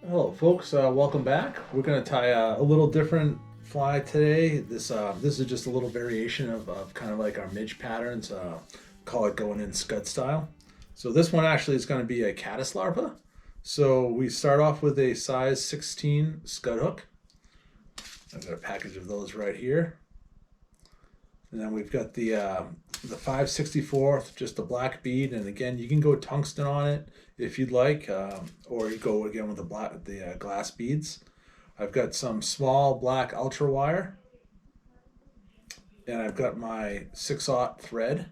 Hello, folks. Welcome back. We're going to tie a little different fly today. This is just a little variation of kind of like our midge patterns. Call it going in Scud style. So this one actually is going to be a caddis larva. So we start off with a size 16 Scud hook. I've got a package of those right here. And then we've got the 5/64th, just a black bead, and again you can go tungsten on it if you'd like, or you go again with the glass beads. I've got some small black ultra wire, and I've got my 6/0 thread,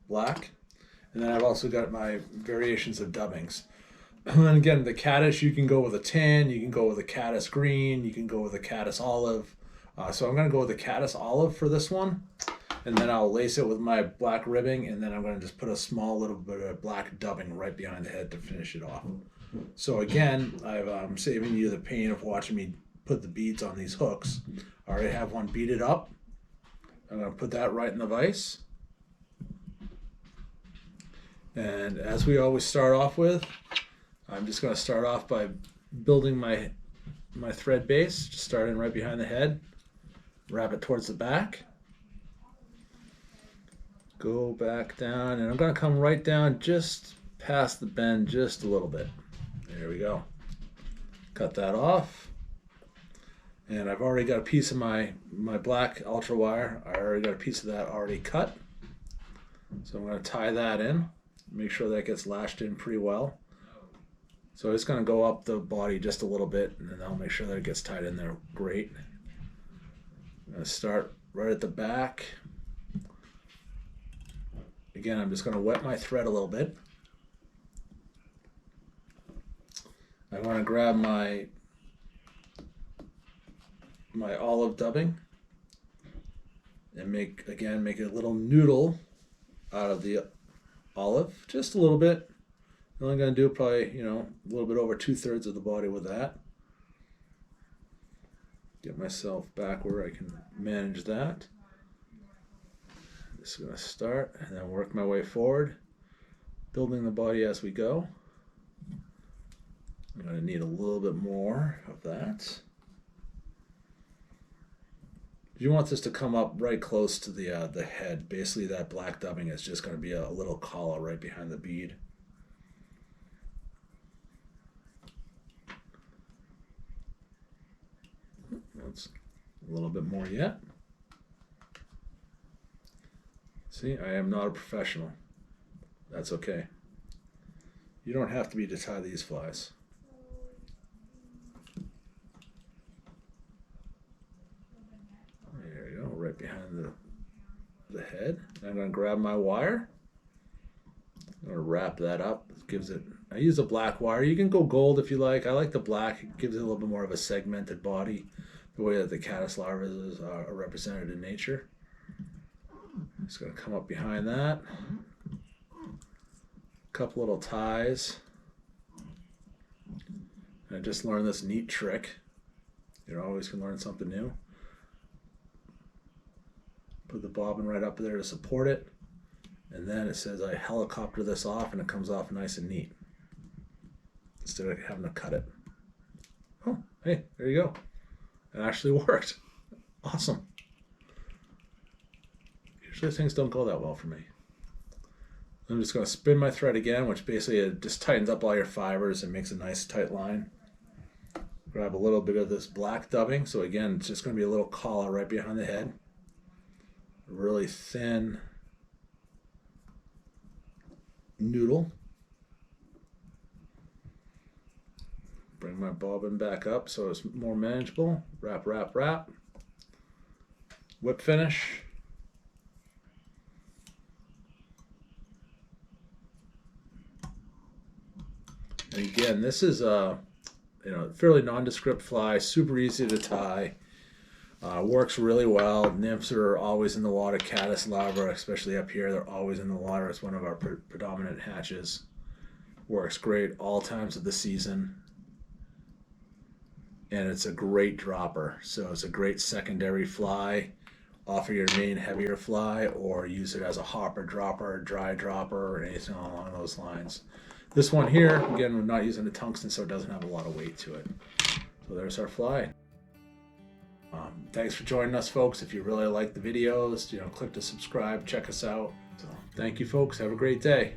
black, and then I've also got my variations of dubbings. And again, the caddis, you can go with a tan, you can go with a caddis green, you can go with a caddis olive. So I'm going to go with the caddis olive for this one, and then I'll lace it with my black ribbing, and then I'm going to just put a small little bit of black dubbing right behind the head to finish it off. So again, I'm saving you the pain of watching me put the beads on these hooks. I already have one beaded up. I'm going to put that right in the vise. And as we always start off with, I'm just going to start off by building my thread base, just starting right behind the head, wrap it towards the back, go back down, and I'm going to come right down just past the bend just a little bit. There we go. Cut that off. And I've already got a piece of my black ultra wire. I already got a piece of that already cut. So I'm going to tie that in, make sure that gets lashed in pretty well. So it's going to go up the body just a little bit, and then I'll make sure that it gets tied in there great. I'm going to start right at the back. Again, I'm just going to wet my thread a little bit. I want to grab my olive dubbing and make a little noodle out of the olive, just a little bit. I'm only going to do probably, a little bit over 2/3 of the body with that. Get myself back where I can manage that. Just going to start and then work my way forward, building the body as we go. I'm going to need a little bit more of that. You want this to come up right close to the head. Basically, that black dubbing is just going to be a little collar right behind the bead. That's a little bit more yet. See, I am not a professional. That's okay. You don't have to be to tie these flies. There you go, right behind the head. I'm going to grab my wire. I'm going to wrap that up. It gives it. I use a black wire. You can go gold if you like. I like the black. It gives it a little bit more of a segmented body, the way that the caddis larvas are represented in nature. Just going to come up behind that. A couple little ties. And I just learned this neat trick. You always can learn something new. Put the bobbin right up there to support it. And then it says I helicopter this off, and it comes off nice and neat, instead of having to cut it. Oh, hey, there you go. It actually worked. Awesome. Usually things don't go that well for me. I'm just going to spin my thread again, which basically it just tightens up all your fibers and makes a nice tight line. Grab a little bit of this black dubbing. So again, it's just going to be a little collar right behind the head. A really thin noodle. Bring my bobbin back up so it's more manageable. Wrap, wrap, wrap. Whip finish. And again, this is a fairly nondescript fly, super easy to tie. Works really well. Nymphs are always in the water. Caddis larvae, especially up here, they're always in the water. It's one of our predominant hatches. Works great all times of the season. And it's a great dropper. So it's a great secondary fly off of your main heavier fly, or use it as a hopper dropper, dry dropper, or anything along those lines. This one here, again, we're not using a tungsten, so it doesn't have a lot of weight to it. So there's our fly. Thanks for joining us, folks. If you really like the videos, click to subscribe, check us out. So thank you, folks. Have a great day.